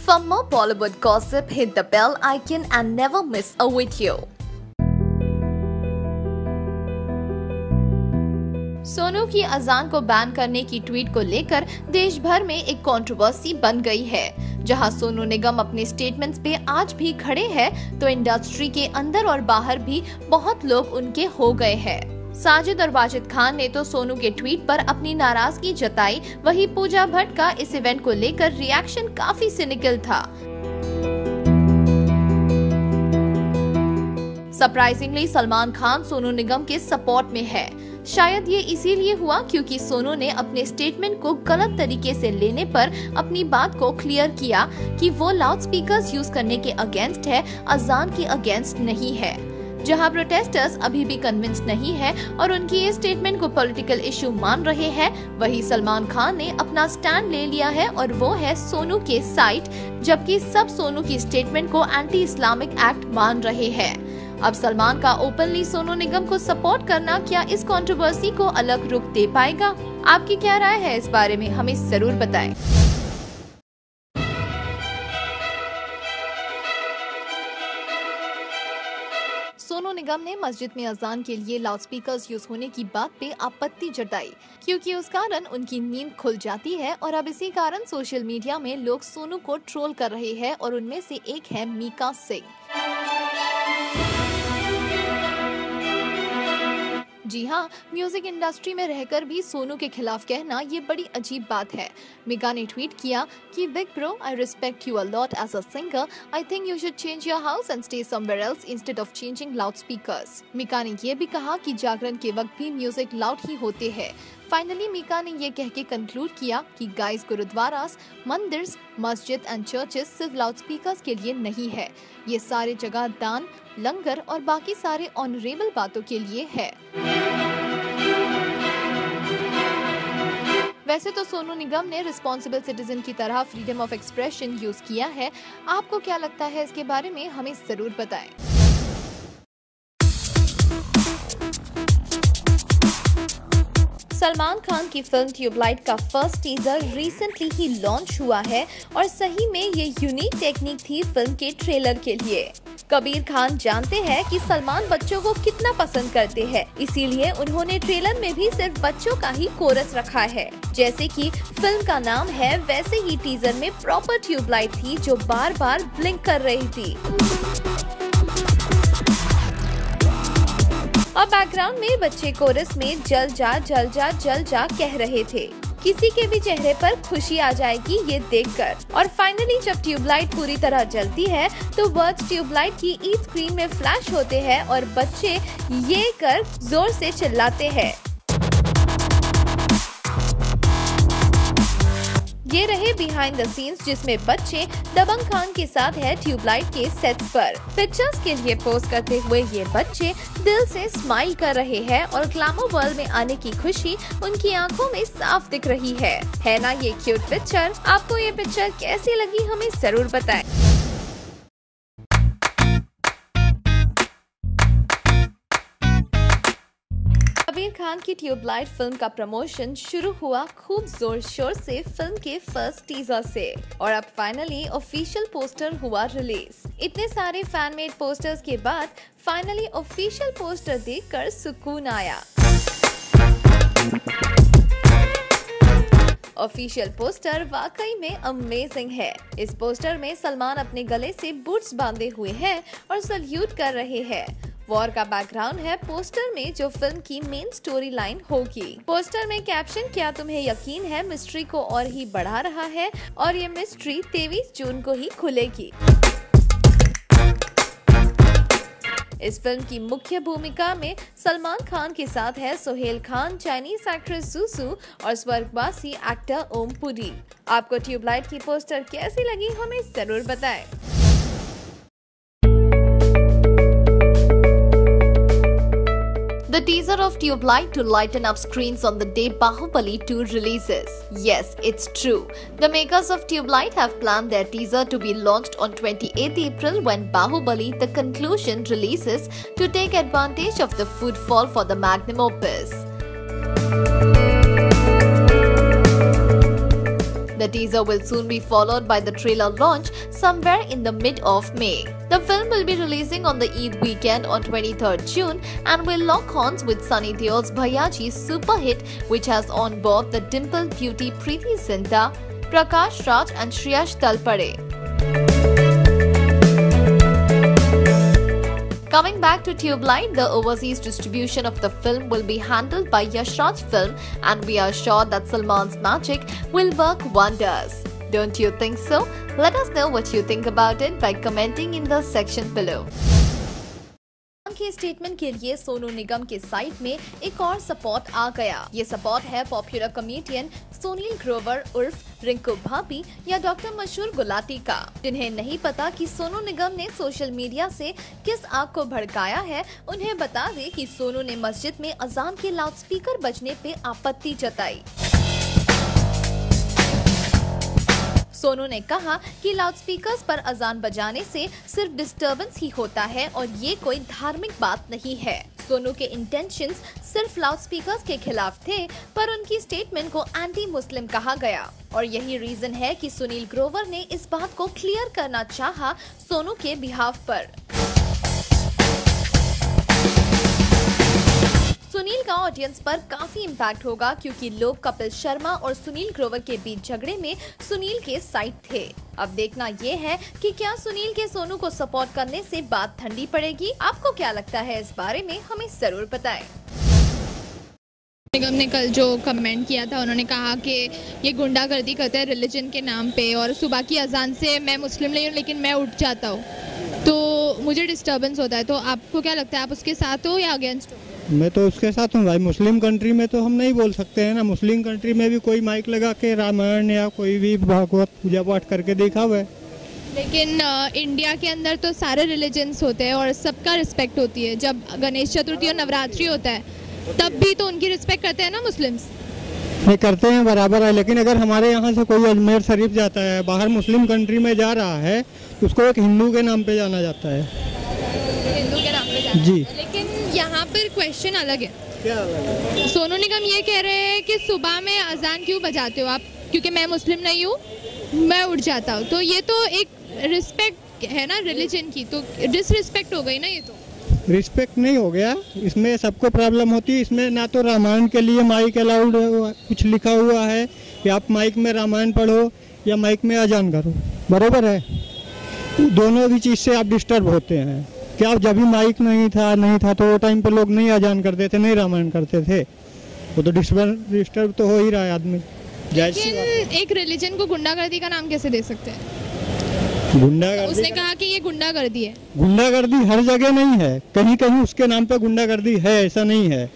For more Bollywood gossip, hit the bell icon and never miss a video. Sonu की अजान को ban करने की ट्वीट को लेकर देश भर में एक कंट्रोवर्सी बन गई है। जहां सोनू निगम अपने स्टेटमेंट्स पे आज भी खड़े हैं, तो इंडस्ट्री के अंदर और बाहर भी बहुत लोग उनके हो गए हैं। साजिद और वाजिद खान ने तो सोनू के ट्वीट पर अपनी नाराजगी जताई, वहीं पूजा भट्ट का इस इवेंट को लेकर रिएक्शन काफी सिनिकल था। सरप्राइजिंगली सलमान खान सोनू निगम के सपोर्ट में है। शायद ये इसीलिए हुआ क्योंकि सोनू ने अपने स्टेटमेंट को गलत तरीके से लेने पर अपनी बात को क्लियर किया कि वो लाउड स्पीकर्स यूज करने के अगेंस्ट है, अजान के अगेंस्ट नहीं है। जहां प्रोटेस्टर्स अभी भी कन्विंस नहीं है और उनकी ये स्टेटमेंट को पॉलिटिकल इशू मान रहे हैं, वहीं सलमान खान ने अपना स्टैंड ले लिया है और वो है सोनू के साइड, जबकि सब सोनू की स्टेटमेंट को एंटी इस्लामिक एक्ट मान रहे हैं। अब सलमान का ओपनली सोनू निगम को सपोर्ट करना क्या इस कंट्रोवर्सी को अलग रुख दे पाएगा? आपकी क्या राय है इस बारे में, हमें जरूर बताएं। सोनू निगम ने मस्जिद में अजान के लिए लाउडस्पीकर्स यूज होने की बात पे आपत्ति जताई, क्योंकि उस कारण उनकी नींद खुल जाती है और अब इसी कारण सोशल मीडिया में लोग सोनू को ट्रोल कर रहे हैं और उनमें से एक है मीका सिंह। जी हाँ, म्यूजिक इंडस्ट्री में रहकर भी सोनू के खिलाफ कहना ये बड़ी अजीब बात है। मीका ने ट्वीट किया कि big bro, I respect you a lot as a singer, I think you should change your house and stay somewhere else instead of changing loudspeakers. Mika ने ये भी कहा कि जागरण के वक्त भी म्यूजिक लाउड ही होते हैं। फाइनली मीका ने ये कह के कंक्लूड किया कि गाइस, गुरुद्वारास, मंदिर्स, मस्जिद एंड चर्चेस सिर्फ लाउड स्पीकर्स के लिए नहीं है, ये सारे जगह दान, लंगर और बाकी सारे ऑनरेबल बातों के लिए है। वैसे तो सोनू निगम ने रिस्पॉन्सिबल सिटीजन की तरह फ्रीडम ऑफ एक्सप्रेशन यूज किया है। आपको क्या लगता है इसके बारे में, हमें जरूर बताएं। सलमान खान की फिल्म ट्यूबलाइट का फर्स्ट टीजर रिसेंटली ही लॉन्च हुआ है और सही में ये यूनिक टेक्निक थी फिल्म के ट्रेलर के लिए। कबीर खान जानते हैं कि सलमान बच्चों को कितना पसंद करते हैं, इसीलिए उन्होंने ट्रेलर में भी सिर्फ बच्चों का ही कोरस रखा है। जैसे कि फिल्म का नाम है, वैसे ही टीजर में प्रॉपर ट्यूबलाइट थी जो बार बार ब्लिंक कर रही थी और बैकग्राउंड में बच्चे कोरस में जल जा जल जा जल जा कह रहे थे। किसी के भी चेहरे पर खुशी आ जाएगी ये देखकर। और फाइनली जब ट्यूबलाइट पूरी तरह जलती है तो वर्ड्स ट्यूबलाइट की ई स्क्रीन में फ्लैश होते हैं और बच्चे ये कर जोर से चिल्लाते हैं। ये रहे बिहाइंड द सीन्स जिसमें बच्चे दबंग खान के साथ है ट्यूबलाइट के सेट्स पर। पिक्चर्स के लिए पोस्ट करते हुए ये बच्चे दिल से स्माइल कर रहे हैं और ग्लैमर वर्ल्ड में आने की खुशी उनकी आंखों में साफ दिख रही है ना ये क्यूट पिक्चर? आपको ये पिक्चर कैसी लगी, हमें जरूर बताएं। कबीर खान की ट्यूबलाइट फिल्म का प्रमोशन शुरू हुआ खूब जोर शोर से फिल्म के फर्स्ट टीजर से और अब फाइनली ऑफिशियल पोस्टर हुआ रिलीज। इतने सारे फैन मेड पोस्टर्स के बाद फाइनली ऑफिशियल पोस्टर देखकर सुकून आया। ऑफिशियल पोस्टर वाकई में अमेजिंग है। इस पोस्टर में सलमान अपने गले से बूट्स बांधे हुए हैं और सल्यूट कर रहे हैं। वॉर का बैकग्राउंड है पोस्टर में जो फिल्म की मेन स्टोरी लाइन होगी। पोस्टर में कैप्शन, क्या तुम्हें यकीन है, मिस्ट्री को और ही बढ़ा रहा है और ये मिस्ट्री 23 जून को ही खुलेगी। इस फिल्म की मुख्य भूमिका में सलमान खान के साथ है सोहेल खान, चाइनीज एक्ट्रेस सुसु और स्वर्गवासी एक्टर ओम पुरी। आपको ट्यूबलाइट की पोस्टर कैसी लगी, हमें जरूर बताएं। The teaser of Tubelight to lighten up screens on the day Bahubali 2 releases. Yes, it's true. The makers of Tubelight have planned their teaser to be launched on 28th April when Bahubali The Conclusion releases to take advantage of the footfall for the magnum opus. The The teaser will soon be followed by the trailer launch somewhere in the mid of May. The film will be releasing on the Eid weekend on 23rd June and will lock horns with Sunny Deol's Bhaiyaji super hit, which has on board the dimpled beauty Preeti Zinta, Prakash Raj and Shreyash Talpade. Coming back to Tubelight, the overseas distribution of the film will be handled by Yash Raj Film, and we are sure that Salman's magic will work wonders. Don't you think so? Let us know what you think about it by commenting in the section below. के statement के लिए सोनू निगम के site में एक और support आ गया। ये support है पॉपुलर कॉमेडियन सुनील ग्रोवर उर्फ रिंकू भाभी या डॉक्टर मशहूर गुलाटी का। जिन्हें नहीं पता कि सोनू निगम ने सोशल मीडिया से किस आग को भड़काया है, उन्हें बता दे कि सोनू ने मस्जिद में अजान के लाउडस्पीकर बजने पे आपत्ति जताई। सोनू ने कहा कि लाउडस्पीकर्स पर अजान बजाने से सिर्फ डिस्टर्बेंस ही होता है और ये कोई धार्मिक बात नहीं है। सोनू के इंटेंशंस सिर्फ लाउडस्पीकर्स के खिलाफ थे, पर उनकी स्टेटमेंट को एंटी मुस्लिम कहा गया और यही रीजन है कि सुनील ग्रोवर ने इस बात को क्लियर करना चाहा सोनू के बिहाफ पर। सुनील का ऑडियंस पर काफी इम्पैक्ट होगा क्योंकि लोग कपिल शर्मा और सुनील ग्रोवर के बीच झगड़े में सुनील के साइड थे। अब देखना ये है कि क्या सुनील के सोनू को सपोर्ट करने से बात ठंडी पड़ेगी। आपको क्या लगता है इस बारे में, हमें जरूर बताएं। निगम ने कल जो कमेंट किया था, उन्होंने कहा कि ये गुंडागर्दी करते हैं रिलीजन के नाम पे और सुबह की अजान से मैं मुस्लिम नहीं हूँ लेकिन मैं उठ जाता हूँ तो मुझे डिस्टर्बेंस होता है। तो आपको क्या लगता है, आप उसके साथ हो या अगेंस्ट हो? मैं तो उसके साथ हूँ भाई। मुस्लिम कंट्री में तो हम नहीं बोल सकते हैं ना। मुस्लिम कंट्री में भी कोई माइक लगा के रामायण या कोई भी भागवत पूजा पाठ करके देखा हुआ है। लेकिन इंडिया के अंदर तो सारे रिलीजन्स होते हैं और सबका रिस्पेक्ट होती है। जब गणेश चतुर्थी और नवरात्रि होता है तब भी तो उनकी रिस्पेक्ट करते हैं ना मुस्लिम्स। नहीं करते हैं, बराबर है। लेकिन अगर हमारे यहाँ से कोई अजमेर शरीफ जाता है, बाहर मुस्लिम कंट्री में जा रहा है, तो उसको एक हिंदू के नाम पे जाना जाता है। हिंदू के नाम पे जाना जी। लेकिन यहाँ पर क्वेश्चन अलग है। क्या अलग है? सोनू निगम ये कह रहे हैं कि सुबह में अजान क्यों बजाते हो आप, क्योंकि मैं मुस्लिम नहीं हूँ, मैं उठ जाता हूँ। तो ये तो एक रिस्पेक्ट है ना रिलीजन की, तो डिसरिस्पेक्ट हो गई ना। ये तो रिस्पेक्ट नहीं हो गया, इसमें सबको प्रॉब्लम होती है। इसमें ना तो रामायण के लिए माइक अलाउड कुछ लिखा हुआ है कि आप माइक में रामायण पढ़ो या माइक में अजान करो, बराबर है। दोनों भी चीज़ से आप डिस्टर्ब होते हैं। क्या जब भी माइक नहीं था तो वो टाइम पे लोग नहीं अजान करते थे, नहीं रामायण करते थे। वो तो डिस्टर्ब तो हो ही रहा है आदमी। लेकिन एक रिलीजन को गुंडागर्दी का नाम कैसे दे सकते हैं? गुंडागर्दी उसने कहा कि ये गुंडागर्दी है। गुंडागर्दी हर जगह नहीं है, कहीं कहीं उसके नाम पे गुंडागर्दी है, ऐसा नहीं है।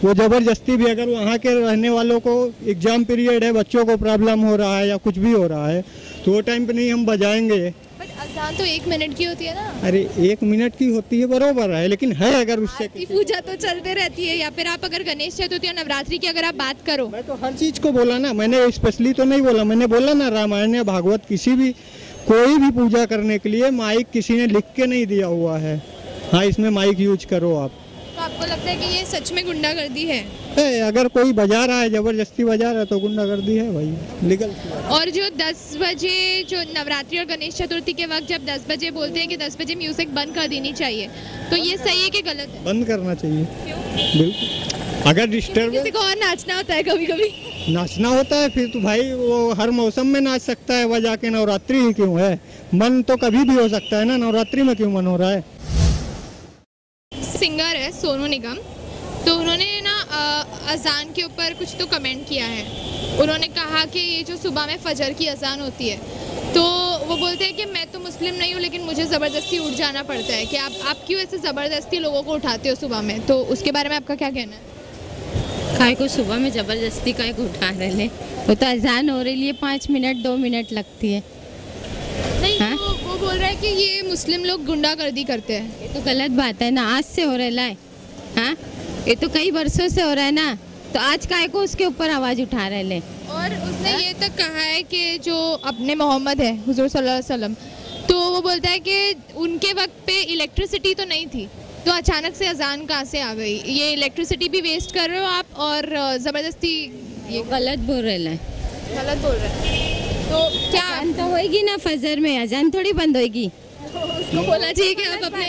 वो जबरदस्ती भी, अगर वहाँ के रहने वालों को एग्जाम पीरियड है, बच्चों को प्रॉब्लम हो रहा है या कुछ भी हो रहा है, तो वो टाइम पे नहीं हम बजाएंगे। बट अजान तो 1 मिनट की होती है ना। अरे 1 मिनट की होती है, बरोबर है, लेकिन है अगर उससे पूजा तो चलते रहती है। या फिर आप अगर गणेश चतुर्थी और नवरात्रि की अगर आप बात करो, मैं तो हर चीज को बोला ना, मैंने स्पेशली तो नहीं बोला। मैंने बोला ना रामायण या भागवत किसी भी कोई भी पूजा करने के लिए माइक किसी ने लिख के नहीं दिया हुआ है। हाँ, इसमें माइक यूज करो आप। तो आपको लगता है कि ये सच में गुंडागर्दी है? अगर कोई बजा रहा है, जबरदस्ती बजा रहा है, तो गुंडागर्दी है भाई, लीगल। और जो 10 बजे जो नवरात्रि और गणेश चतुर्थी के वक्त जब 10 बजे बोलते हैं कि 10 बजे म्यूजिक बंद कर देनी चाहिए, तो ये सही है कि गलत है? बंद करना चाहिए। क्यों? बिल्कुल। अगर डिस्टर्ब किसी को और नाचना होता है, कभी कभी नाचना होता है, फिर तो भाई वो हर मौसम में नाच सकता है बजा के। नवरात्रि ही क्यों है? मन तो कभी भी हो सकता है ना, नवरात्रि में क्यों मन हो रहा है? सिंगर है सोनू निगम, तो उन्होंने ना अजान के ऊपर कुछ तो कमेंट किया है। उन्होंने कहा कि ये जो सुबह में फजर की अजान होती है, तो वो बोलते हैं कि मैं तो मुस्लिम नहीं हूँ लेकिन मुझे ज़बरदस्ती उठ जाना पड़ता है। कि आप क्यों ऐसे ज़बरदस्ती लोगों को उठाते हो सुबह में? तो उसके बारे में आपका क्या कहना है? काय को सुबह में ज़बरदस्ती काय को उठा रहे? वो तो अजान हो रही है, 5 मिनट 2 मिनट लगती है। नहीं, वो बोल रहा है कि ये मुस्लिम लोग गुंडागर्दी करते हैं। ये तो गलत बात है ना, आज से हो रहा है। हाँ, ये तो कई वर्षों से हो रहा है ना, तो आज काय को उसके ऊपर आवाज़ उठा रहे। और उसने ये तक कहा है कि जो अपने मोहम्मद है हुजूर सल्लल्लाहु अलैहि वसल्लम, तो वो बोलता है कि उनके वक्त पे इलेक्ट्रिसिटी तो नहीं थी, तो अचानक से अजान कहाँ से आ गई? ये इलेक्ट्रिसिटी भी वेस्ट कर रहे हो आप और ज़बरदस्ती। ये गलत बोल रहे हैं। गलत बोल रहे हैं। तो क्या अजान तो होएगी ना फजर में, अजान थोड़ी बंद होएगी। उसको बोलना चाहिए कि आप अपने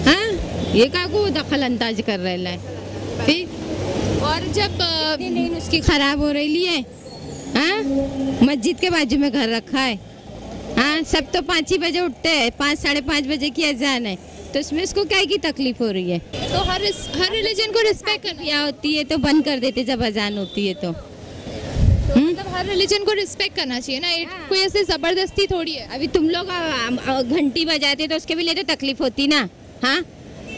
हाँ, ये का को दखल अंदाज कर रहे है। फिर और जब नींद उसकी खराब हो रही है। हाँ, मस्जिद के बाजू में घर रखा है। हाँ, सब तो 5 ही बजे उठते हैं, 5 साढ़े 5 बजे की अजान है, तो उसमें उसको क्या की तकलीफ हो रही है? तो हर रिलीजन को रिस्पेक्ट करना, या होती है तो बंद कर देते जब अजान होती है तो मतलब हर रिलीजन को रिस्पेक्ट करना चाहिए ना, कोई ऐसे जबरदस्ती थोड़ी है। अभी तुम लोग घंटी बजाते तो उसके भी लिए तो तकलीफ होती ना। हाँ,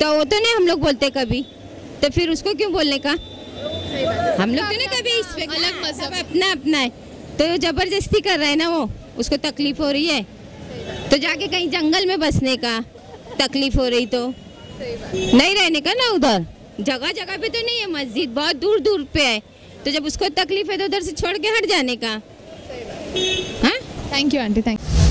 तो वो तो नहीं हम लोग बोलते कभी, तो फिर उसको क्यों बोलने का? हम लोग तो नहीं कभी इस पे अलग मजहब अपना अपना है, तो जबरदस्ती कर रहे हैं ना, वो उसको तकलीफ हो रही है तो जाके कहीं जंगल में बसने का, तकलीफ हो रही तो नहीं रहने का ना। उधर जगह जगह पे तो नहीं है, मस्जिद बहुत दूर दूर पे है, तो जब उसको तकलीफ है तो उधर से छोड़ के हट जाने का। हाँ, thank you aunty, thank you.